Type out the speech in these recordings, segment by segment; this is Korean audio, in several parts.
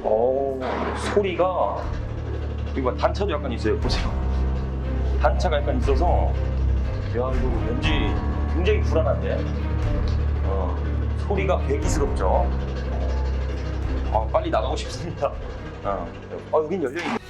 소리가 이거 단차도 약간 있어요. 보세요. 단차가 약간 있어서 야 이거 왠지 굉장히 불안한데 소리가 괴기스럽죠. 빨리 나가고 싶습니다. 여긴 열려있네.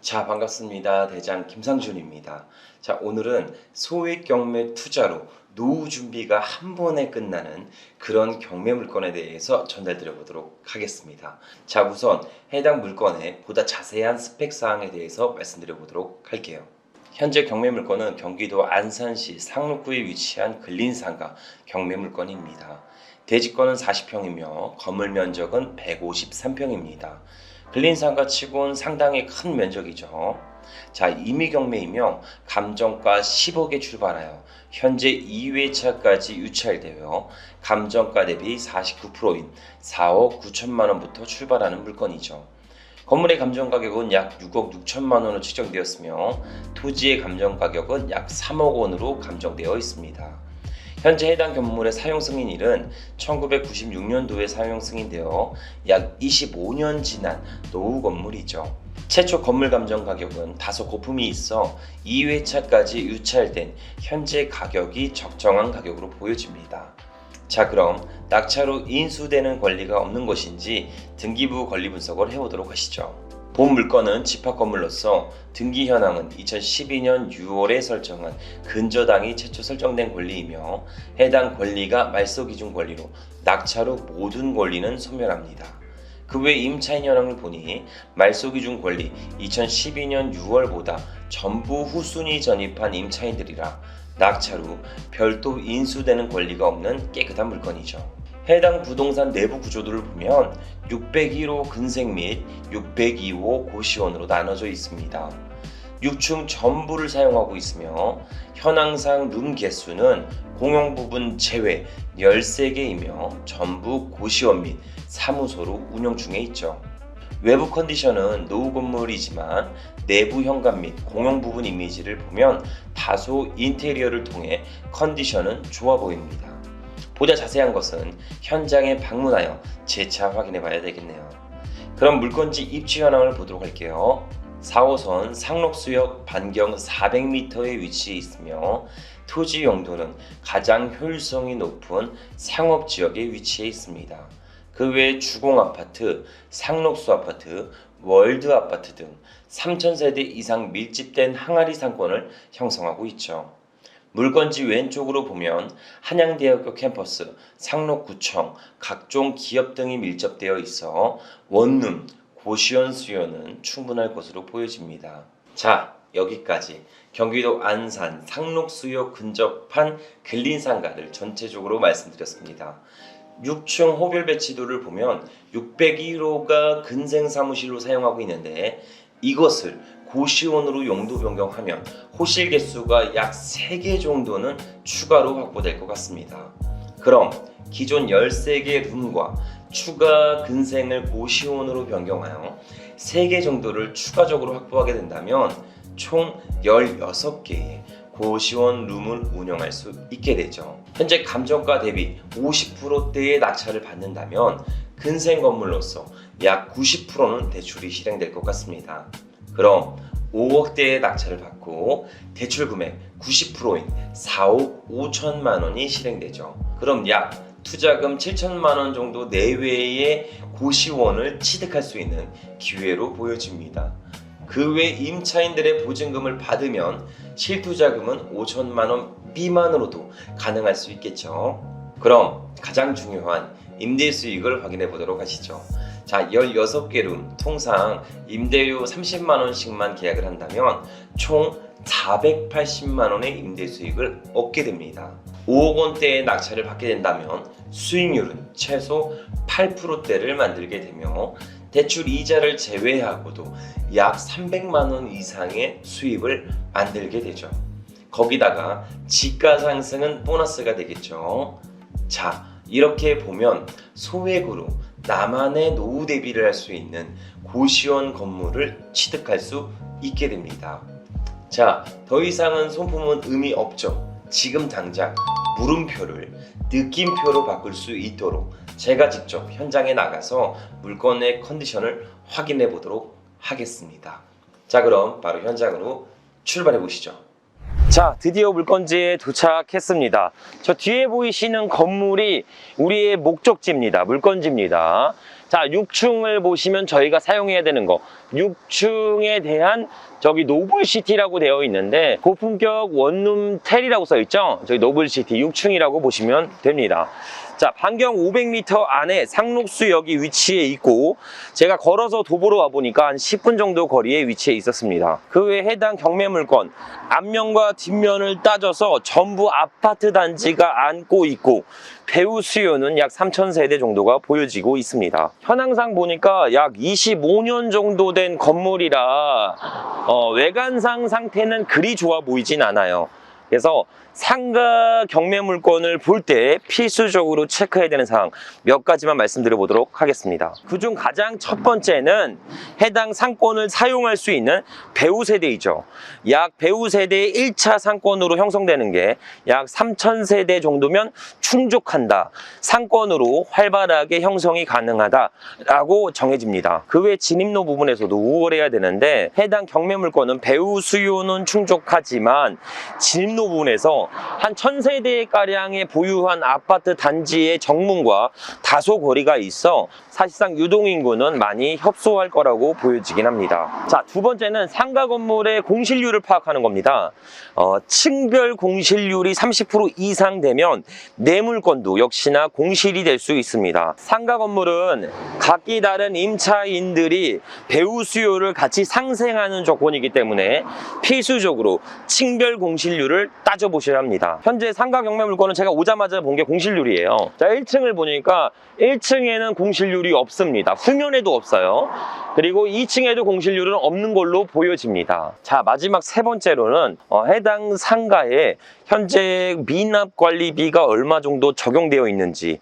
자, 반갑습니다. 대장 김상준입니다. 자, 오늘은 소액 경매 투자로 노후 준비가 한 번에 끝나는 그런 경매 물건에 대해서 전달드려 보도록 하겠습니다. 자, 우선 해당 물건의 보다 자세한 스펙 사항에 대해서 말씀드려 보도록 할게요. 현재 경매 물건은 경기도 안산시 상록구에 위치한 근린상가 경매 물건입니다. 대지권은 40평이며 건물 면적은 153평입니다. 근린상가 치곤 상당히 큰 면적이죠. 자, 임의 경매이며 감정가 10억에 출발하여 현재 2회차까지 유찰되어 감정가 대비 49%인 4억 9천만 원부터 출발하는 물건이죠. 건물의 감정 가격은 약 6억 6천만 원으로 측정되었으며 토지의 감정 가격은 약 3억 원으로 감정되어 있습니다. 현재 해당 건물의 사용 승인일은 1996년도에 사용 승인되어 약 25년 지난 노후 건물이죠. 최초 건물 감정 가격은 다소 고품이 있어 2회차까지 유찰된 현재 가격이 적정한 가격으로 보여집니다. 자, 그럼 낙찰로 인수되는 권리가 없는 것인지 등기부 권리 분석을 해보도록 하시죠. 본 물건은 집합 건물로서 등기 현황은 2012년 6월에 설정한 근저당이 최초 설정된 권리이며 해당 권리가 말소 기준 권리로 낙찰 후 모든 권리는 소멸합니다. 그 외 임차인 현황을 보니 말소 기준 권리 2012년 6월보다 전부 후순위 전입한 임차인들이라 낙찰 후 별도 인수되는 권리가 없는 깨끗한 물건이죠. 해당 부동산 내부 구조들을 보면 601호 근생 및 602호 고시원으로 나눠져 있습니다. 6층 전부를 사용하고 있으며 현황상 룸 개수는 공용 부분 제외 13개이며 전부 고시원 및 사무소로 운영 중에 있죠. 외부 컨디션은 노후 건물이지만 내부 현관 및 공용 부분 이미지를 보면 다소 인테리어를 통해 컨디션은 좋아 보입니다. 보다 자세한 것은 현장에 방문하여 재차 확인해 봐야 되겠네요. 그럼 물건지 입지 현황을 보도록 할게요. 4호선 상록수역 반경 400m의 위치에 있으며 토지 용도는 가장 효율성이 높은 상업지역에 위치해 있습니다. 그 외에 주공아파트, 상록수 아파트, 월드아파트 등 3,000세대 이상 밀집된 항아리 상권을 형성하고 있죠. 물건지 왼쪽으로 보면 한양대학교 캠퍼스, 상록구청, 각종 기업 등이 밀접되어 있어 원룸, 고시원 수요는 충분할 것으로 보여집니다. 자, 여기까지 경기도 안산 상록수역 근접한 근린상가를 전체적으로 말씀드렸습니다. 6층 호별 배치도를 보면 601호가 근생사무실로 사용하고 있는데 이것을 고시원으로 용도 변경하면 호실 개수가 약 3개 정도는 추가로 확보될 것 같습니다. 그럼 기존 13개 룸과 추가 근생을 고시원으로 변경하여 3개 정도를 추가적으로 확보하게 된다면 총 16개의 고시원 룸을 운영할 수 있게 되죠. 현재 감정가 대비 50%대의 낙찰을 받는다면 근생 건물로서 약 90%는 대출이 실행될 것 같습니다. 그럼 5억대의 낙찰을 받고 대출 금액 90%인 4억 5천만 원이 실행되죠. 그럼 약 투자금 7천만 원 정도 내외의 고시원을 취득할 수 있는 기회로 보여집니다. 그 외 임차인들의 보증금을 받으면 실투자금은 5천만 원 미만으로도 가능할 수 있겠죠. 그럼 가장 중요한 임대 수익을 확인해 보도록 하시죠. 자, 16개 룸 통상 임대료 30만 원씩만 계약을 한다면 총 480만 원의 임대 수익을 얻게 됩니다. 5억 원대의 낙찰을 받게 된다면 수익률은 최소 8%대를 만들게 되며 대출 이자를 제외하고도 약 300만 원 이상의 수입을 만들게 되죠. 거기다가 지가 상승은 보너스가 되겠죠. 자, 이렇게 보면 소액으로 나만의 노후 대비를 할 수 있는 고시원 건물을 취득할 수 있게 됩니다. 자, 더 이상은 손품은 의미 없죠. 지금 당장 물음표를 느낌표로 바꿀 수 있도록 제가 직접 현장에 나가서 물건의 컨디션을 확인해 보도록 하겠습니다. 자, 그럼 바로 현장으로 출발해 보시죠. 자, 드디어 물건지에 도착했습니다. 저 뒤에 보이시는 건물이 우리의 목적지입니다. 물건지입니다. 자, 6층을 보시면 저희가 사용해야 되는 거, 6층에 대한 저기 노블시티라고 되어 있는데 고품격 원룸 텔이라고 써 있죠. 저기 노블시티 6층이라고 보시면 됩니다. 자, 반경 500m 안에 상록수역이 위치해 있고 제가 걸어서 도보로 와보니까 한 10분 정도 거리에 위치해 있었습니다. 그 외에 해당 경매 물건 앞면과 뒷면을 따져서 전부 아파트 단지가 안고 있고 배우 수요는 약 3,000세대 정도가 보여지고 있습니다. 현황상 보니까 약 25년 정도 된 건물이라 외관상 상태는 그리 좋아 보이진 않아요. 그래서 상가 경매 물건을 볼 때 필수적으로 체크해야 되는 사항 몇 가지만 말씀드려 보도록 하겠습니다. 그중 가장 첫 번째는 해당 상권을 사용할 수 있는 배우 세대이죠. 약 배우 세대의 1차 상권으로 형성되는 게 약 3,000세대 정도면 충족한다. 상권으로 활발하게 형성이 가능하다라고 정해집니다. 그 외 진입로 부분에서도 우월해야 되는데 해당 경매 물건은 배우 수요는 충족하지만 진입로 부분에서 한 1,000세대가량의 보유한 아파트 단지의 정문과 다소 거리가 있어 사실상 유동인구는 많이 협소할 거라고 보여지긴 합니다. 자, 두 번째는 상가 건물의 공실률을 파악하는 겁니다. 층별 공실률이 30% 이상 되면 내 물건도 역시나 공실이 될 수 있습니다. 상가 건물은 각기 다른 임차인들이 배우 수요를 같이 상생하는 조건이기 때문에 필수적으로 층별 공실률을 따져보셔야 합니다. 현재 상가 경매 물건은 제가 오자마자 본 게 공실률이에요. 자, 1층을 보니까 1층에는 공실률이 없습니다. 후면에도 없어요. 그리고 2층에도 공실률은 없는 걸로 보여집니다. 자, 마지막 세 번째로는 해당 상가에 현재 미납 관리비가 얼마 정도 적용되어 있는지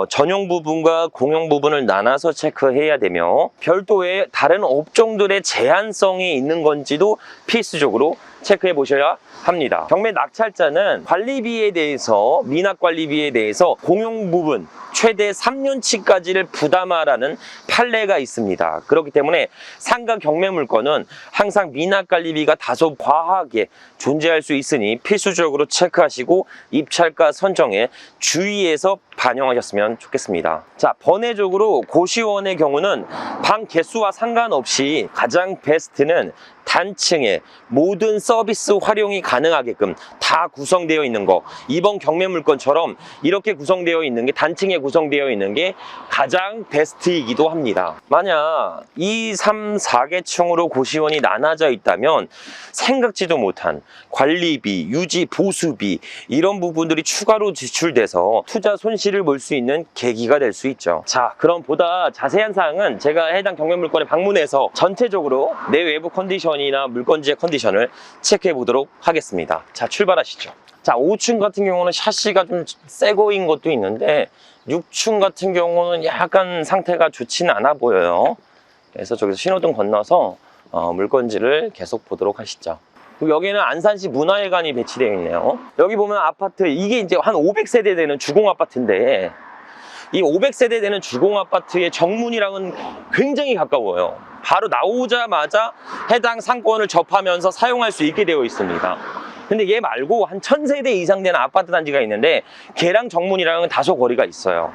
전용 부분과 공용 부분을 나눠서 체크해야 되며 별도의 다른 업종들의 제한성이 있는 건지도 필수적으로 체크해 보셔야 합니다. 경매 낙찰자는 관리비에 대해서 미납 관리비에 대해서 공용 부분 최대 3년치까지를 부담하라는 판례가 있습니다. 그렇기 때문에 상가 경매 물건은 항상 미납 관리비가 다소 과하게 존재할 수 있으니 필수적으로 체크하시고 입찰가 선정에 주의해서 반영하셨으면 좋겠습니다. 자, 번외적으로 고시원의 경우는 방 개수와 상관없이 가장 베스트는 단층에 모든 서비스 활용이 가능하게끔 다 구성되어 있는 거, 이번 경매 물건처럼 이렇게 구성되어 있는 게 단층에 구성되어 있는 게 가장 베스트이기도 합니다. 만약 2, 3, 4개 층으로 고시원이 나눠져 있다면 생각지도 못한 관리비, 유지, 보수비 이런 부분들이 추가로 지출돼서 투자 손실을 볼 수 있는 계기가 될 수 있죠. 자, 그럼 보다 자세한 사항은 제가 해당 경매 물건에 방문해서 전체적으로 내 외부 컨디션이나 물건지의 컨디션을 체크해 보도록 하겠습니다. 자, 출발하시죠. 자, 5층 같은 경우는 샤시가 좀 새 거인 것도 있는데 6층 같은 경우는 약간 상태가 좋지는 않아 보여요. 그래서 저기서 신호등 건너서 물건지를 계속 보도록 하시죠. 그리고 여기는 안산시 문화회관이 배치되어 있네요. 여기 보면 아파트, 이게 이제 한 500세대 되는 주공 아파트인데 이 500세대 되는 주공 아파트의 정문이랑은 굉장히 가까워요. 바로 나오자마자 해당 상권을 접하면서 사용할 수 있게 되어 있습니다. 근데 얘 말고 한 1,000세대 이상 되는 아파트 단지가 있는데 걔랑 정문이랑은 다소 거리가 있어요.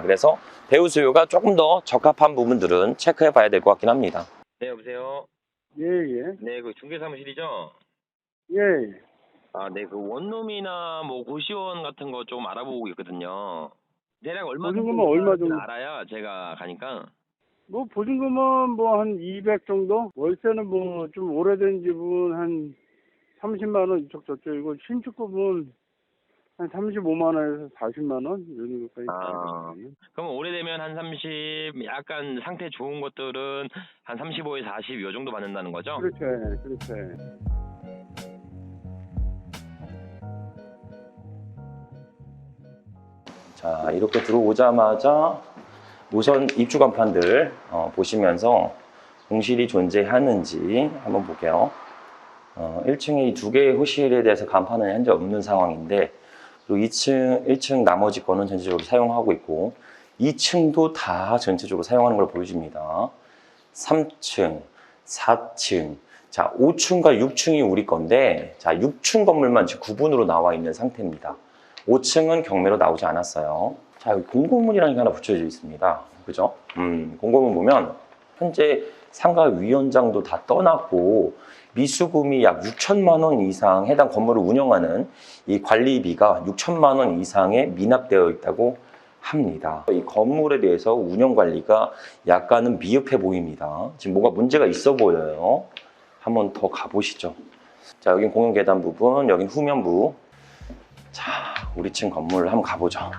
그래서 배우 수요가 조금 더 적합한 부분들은 체크해 봐야 될 것 같긴 합니다. 네, 여보세요? 예, 예. 네, 그 중개사무실이죠? 예. 아, 네, 그 원룸이나 뭐 고시원 같은 거 좀 알아보고 있거든요. 대략 얼마 보증금은 얼마 정도? 알아야 제가 가니까. 뭐 보증금은 뭐 한 200 정도? 월세는 뭐 좀 오래된 집은 한 30만 원 이쪽 저쪽이고 신축급은 한 35만 원에서 40만 원 이런 것까지 아, 가거든요. 그럼 오래되면 한 30, 약간 상태 좋은 것들은 한 35에서 40 요 정도 받는다는 거죠? 그렇죠, 그렇죠. 자, 이렇게 들어오자마자 우선 입주 간판들 보시면서 공실이 존재하는지 한번 볼게요. 1층에 이 두 개의 호실에 대해서 간판은 현재 없는 상황인데, 그리고 1층 나머지 거는 전체적으로 사용하고 있고 2층도 다 전체적으로 사용하는 걸 보여줍니다. 3층, 4층, 자 5층과 6층이 우리 건데, 자 6층 건물만 지금 구분으로 나와 있는 상태입니다. 5층은 경매로 나오지 않았어요. 자 여기 공고문이라는 게 하나 붙여져 있습니다. 그죠? 공고문 보면 현재 상가위원장도 다 떠났고 미수금이 약 6천만 원 이상, 해당 건물을 운영하는 이 관리비가 6천만 원 이상에 미납되어 있다고 합니다. 이 건물에 대해서 운영 관리가 약간은 미흡해 보입니다. 지금 뭐가 문제가 있어 보여요. 한번 더 가보시죠. 자, 여긴 공용 계단 부분, 여긴 후면부. 자, 우리 층 건물 한번 가보죠.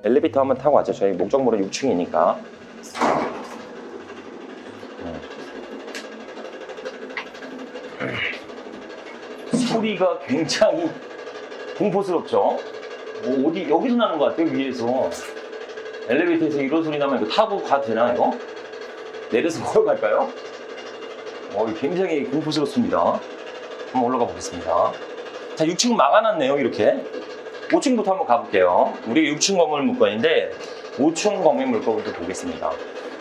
엘리베이터 한번 타고 가죠. 저희 목적물은 6층이니까. 소리가 굉장히 공포스럽죠? 뭐 어디 여기서 나는 것 같아요. 위에서 엘리베이터에서 이런 소리 나면 이거 타고 가도 되나 이거? 내려서 걸어갈까요? 굉장히 공포스럽습니다. 한번 올라가 보겠습니다. 자, 6층 막아놨네요. 이렇게 5층부터 한번 가볼게요. 우리 6층 건물 물건인데 5층 건물 물건부터 보겠습니다.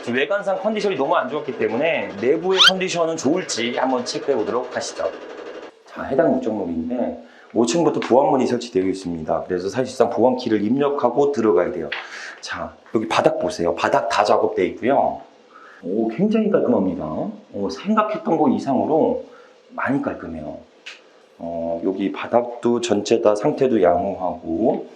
지금 외관상 컨디션이 너무 안 좋았기 때문에 내부의 컨디션은 좋을지 한번 체크해 보도록 하시죠. 자, 해당 목적물인데 5층부터 보안문이 설치되어 있습니다. 그래서 사실상 보안키를 입력하고 들어가야 돼요. 자, 여기 바닥 보세요. 바닥 다 작업되어 있고요. 굉장히 깔끔합니다. 생각했던 거 이상으로 많이 깔끔해요. 여기 바닥도 전체 다 상태도 양호하고,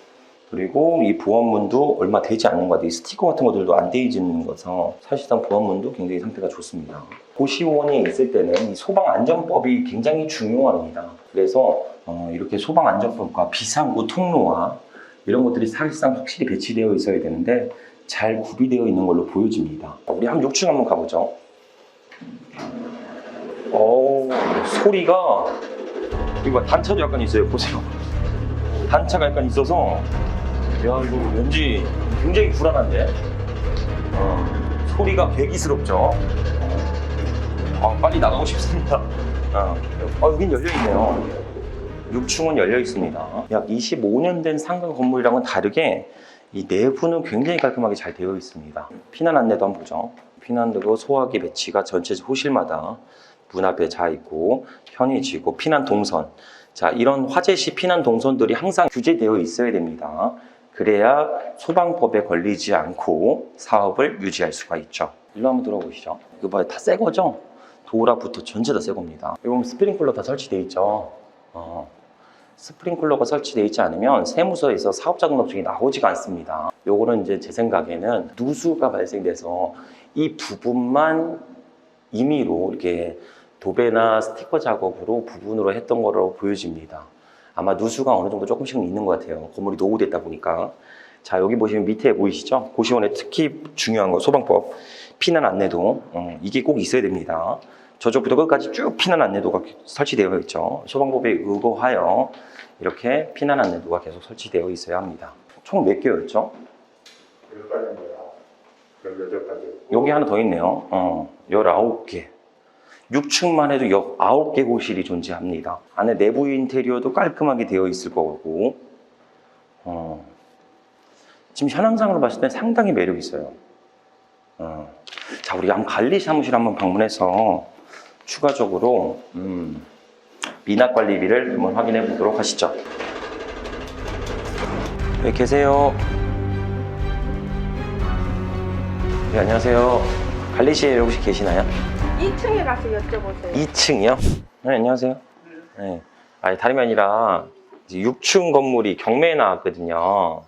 그리고 이 보안문도 얼마 되지 않는 것 같아요. 스티커 같은 것들도 안 돼 있는 거서 사실상 보안문도 굉장히 상태가 좋습니다. 고시원에 있을 때는 이 소방안전법이 굉장히 중요합니다. 그래서 이렇게 소방안전법과 비상구 통로와 이런 것들이 사실상 확실히 배치되어 있어야 되는데 잘 구비되어 있는 걸로 보여집니다. 우리 한 6층 한번 가보죠. 소리가 이거 단차도 약간 있어요. 보세요. 단차가 약간 있어서 이거 왠지 굉장히 불안한데 소리가 괴기스럽죠. 빨리 나가고 싶습니다. 여긴 열려있네요. 6층은 열려있습니다. 약 25년 된 상가 건물이랑은 다르게 이 내부는 굉장히 깔끔하게 잘 되어 있습니다. 피난 안내도 한번 보죠. 피난도로 소화기 배치가 전체 호실마다 문 앞에 자 있고 편의지고 피난 동선, 자 이런 화재 시 피난 동선들이 항상 규제되어 있어야 됩니다. 그래야 소방법에 걸리지 않고 사업을 유지할 수가 있죠. 일로 한번 들어보시죠. 이거 봐요, 다 새 거죠? 도라부터 전체 다 새 겁니다. 여기 보면 스프링클러 다 설치되어 있죠. 스프링클러가 설치되어 있지 않으면 세무서에서 사업자 등록증이 나오지가 않습니다. 요거는 이제 제 생각에는 누수가 발생돼서 이 부분만 임의로 이렇게 도배나 스티커 작업으로 부분으로 했던 거로 보여집니다. 아마 누수가 어느 정도 조금씩은 있는 것 같아요. 건물이 노후됐다 보니까. 자, 여기 보시면 밑에 보이시죠? 고시원에 특히 중요한 거 소방법 피난 안내도 이게 꼭 있어야 됩니다. 저쪽부터 끝까지 쭉 피난 안내도가 설치되어 있죠. 소방법에 의거하여 이렇게 피난 안내도가 계속 설치되어 있어야 합니다. 총 몇 개였죠? 18가지. 여기 하나 더 있네요. 19개. 6층만 해도 9개 호실이 존재합니다. 안에 내부 인테리어도 깔끔하게 되어 있을 거고, 지금 현황상으로 봤을 때 상당히 매력 있어요. 자, 우리 한번 관리 사무실 한번 방문해서 추가적으로 미납 관리비를 한번 확인해 보도록 하시죠. 네, 계세요. 네, 안녕하세요. 관리실에 혹시 계시나요? 2층에 가서 여쭤보세요. 2층이요? 네, 안녕하세요. 네. 아니, 다름이 아니라 6층 건물이 경매에 나왔거든요.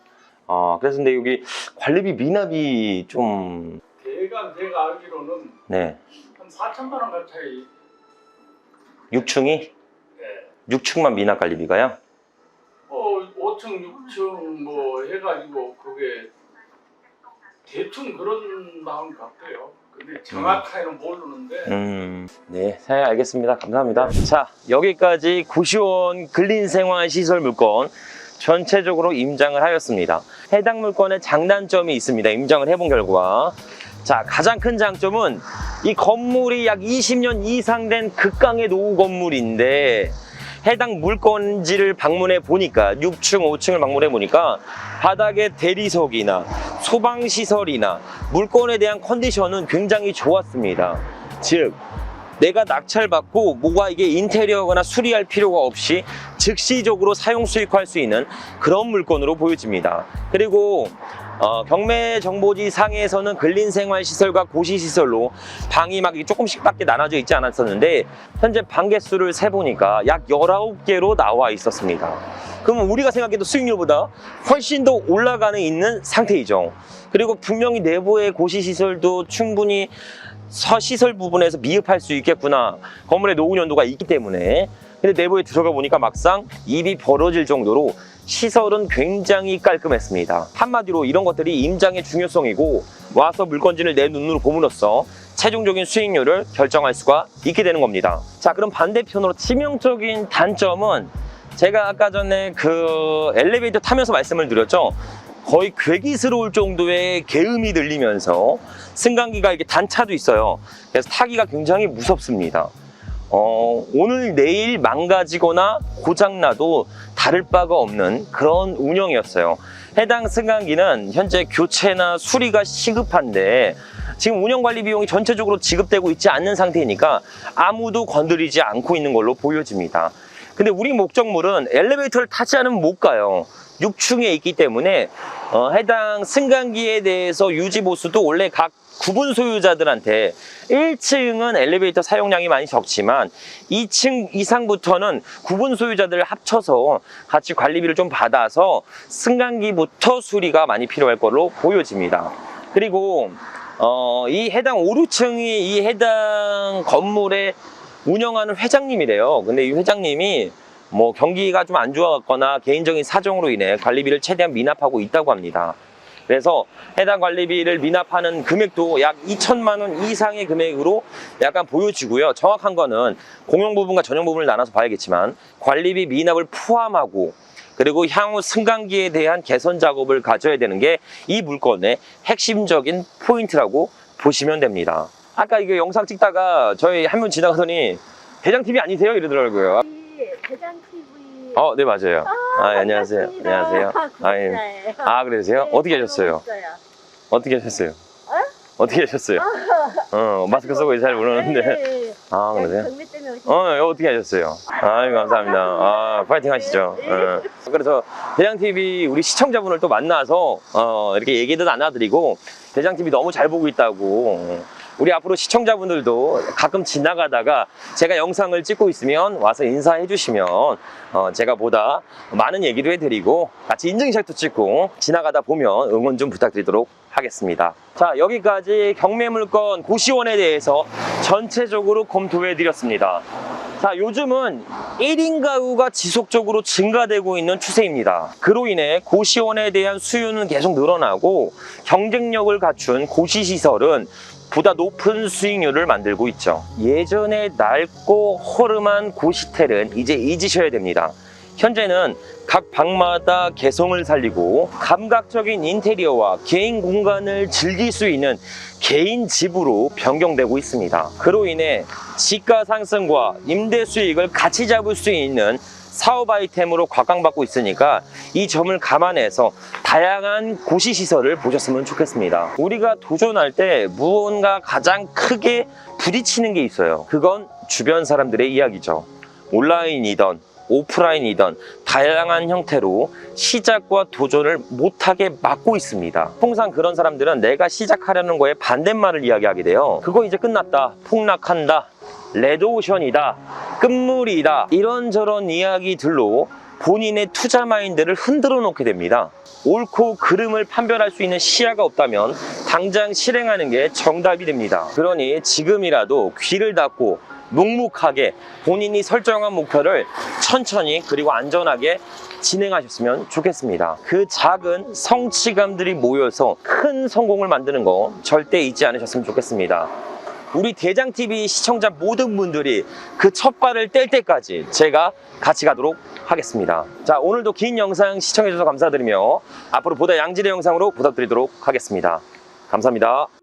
그래서 근데 여기 관리비 미납이 좀 제가 알기로는 네. 한 4천만 원 가까이. 6층이? 네. 6층만 미납 관리비가요? 5층, 6층 뭐 해가지고 그게 대충 그런 마음 같아요. 근데 정확하게는 모르는데. 네, 잘 알겠습니다. 감사합니다. 자, 여기까지 고시원 근린생활시설 물건 전체적으로 임장을 하였습니다. 해당 물건에 장단점이 있습니다. 임장을 해본 결과. 자, 가장 큰 장점은 이 건물이 약 20년 이상 된 극강의 노후 건물인데 해당 물건지를 방문해 보니까 6층, 5층을 방문해 보니까 바닥에 대리석이나 소방시설이나 물건에 대한 컨디션은 굉장히 좋았습니다. 즉 내가 낙찰받고 뭐가 이게 인테리어거나 수리할 필요가 없이 즉시적으로 사용 수익화할 수 있는 그런 물건으로 보여집니다. 그리고 경매 정보지 상에서는 근린생활시설과 고시시설로 방이 막 조금씩밖에 나눠져 있지 않았었는데 현재 방 개수를 세보니까 약 19개로 나와 있었습니다. 그러면 우리가 생각해도 수익률보다 훨씬 더 올라가는 있는 상태이죠. 그리고 분명히 내부의 고시시설도 충분히 서시설 부분에서 미흡할 수 있겠구나. 건물의 노후 연도가 있기 때문에. 근데 내부에 들어가 보니까 막상 입이 벌어질 정도로 시설은 굉장히 깔끔했습니다. 한마디로 이런 것들이 임장의 중요성이고 와서 물건지를 내 눈으로 봄으로써 최종적인 수익률을 결정할 수가 있게 되는 겁니다. 자, 그럼 반대편으로 치명적인 단점은 제가 아까 전에 그 엘리베이터 타면서 말씀을 드렸죠. 거의 괴기스러울 정도의 개음이 들리면서 승강기가 이렇게 단차도 있어요. 그래서 타기가 굉장히 무섭습니다. 오늘 내일 망가지거나 고장나도 다를 바가 없는 그런 운영이었어요. 해당 승강기는 현재 교체나 수리가 시급한데 지금 운영관리 비용이 전체적으로 지급되고 있지 않는 상태이니까 아무도 건드리지 않고 있는 걸로 보여집니다. 근데 우리 목적물은 엘리베이터를 타지 않으면 못 가요. 6층에 있기 때문에 해당 승강기에 대해서 유지 보수도 원래 각 구분 소유자들한테 1층은 엘리베이터 사용량이 많이 적지만 2층 이상부터는 구분 소유자들 합쳐서 같이 관리비를 좀 받아서 승강기부터 수리가 많이 필요할 걸로 보여집니다. 그리고 이 해당 5, 6층이 이 해당 건물에 운영하는 회장님이래요. 근데 이 회장님이 뭐 경기가 좀 안 좋았거나 개인적인 사정으로 인해 관리비를 최대한 미납하고 있다고 합니다. 그래서 해당 관리비를 미납하는 금액도 약 2천만 원 이상의 금액으로 약간 보여지고요. 정확한 거는 공용 부분과 전용 부분을 나눠서 봐야겠지만 관리비 미납을 포함하고 그리고 향후 승강기에 대한 개선 작업을 가져야 되는 게 이 물건의 핵심적인 포인트라고 보시면 됩니다. 아까 이거 영상 찍다가 저희 한 분 지나가더니 대장TV 아니세요? 이러더라고요. 대장 TV. 네, 맞아요. 안녕하세요. 안녕하세요. 그러세요? 어떻게 하셨어요? 어떻게 하셨어요? 어떻게 하셨어요? 마스크 쓰고 잘 모르는데. 그러세요? 경매 때문에 오신 어떻게 하셨어요? 감사합니다. 파이팅 하시죠. 그래서 대장TV 우리 시청자분을 또 만나서 이렇게 얘기도 나눠드리고 대장TV 너무 잘 보고 있다고. 우리 앞으로 시청자분들도 가끔 지나가다가 제가 영상을 찍고 있으면 와서 인사해 주시면 제가 보다 많은 얘기도 해드리고 같이 인증샷도 찍고 지나가다 보면 응원 좀 부탁드리도록 하겠습니다. 자, 여기까지 경매물건 고시원에 대해서 전체적으로 검토해 드렸습니다. 자, 요즘은 1인 가구가 지속적으로 증가되고 있는 추세입니다. 그로 인해 고시원에 대한 수요는 계속 늘어나고 경쟁력을 갖춘 고시시설은 보다 높은 수익률을 만들고 있죠. 예전에 낡고 허름한 고시텔은 이제 잊으셔야 됩니다. 현재는 각 방마다 개성을 살리고 감각적인 인테리어와 개인 공간을 즐길 수 있는 개인 집으로 변경되고 있습니다. 그로 인해 시가 상승과 임대 수익을 같이 잡을 수 있는 사업 아이템으로 곽광받고 있으니까 이 점을 감안해서 다양한 고시시설을 보셨으면 좋겠습니다. 우리가 도전할 때 무언가 가장 크게 부딪히는 게 있어요. 그건 주변 사람들의 이야기죠. 온라인이든 오프라인이든 다양한 형태로 시작과 도전을 못하게 막고 있습니다. 통상 그런 사람들은 내가 시작하려는 거에 반대말을 이야기하게 돼요. 그거 이제 끝났다, 폭락한다, 레드오션이다, 끝물이다, 이런저런 이야기들로 본인의 투자 마인드를 흔들어 놓게 됩니다. 옳고 그름을 판별할 수 있는 시야가 없다면 당장 실행하는 게 정답이 됩니다. 그러니 지금이라도 귀를 닫고 묵묵하게 본인이 설정한 목표를 천천히 그리고 안전하게 진행하셨으면 좋겠습니다. 그 작은 성취감들이 모여서 큰 성공을 만드는 거 절대 잊지 않으셨으면 좋겠습니다. 우리 대장TV 시청자 모든 분들이 그 첫 발을 뗄 때까지 제가 같이 가도록 하겠습니다. 자, 오늘도 긴 영상 시청해주셔서 감사드리며 앞으로 보다 양질의 영상으로 보답드리도록 하겠습니다. 감사합니다.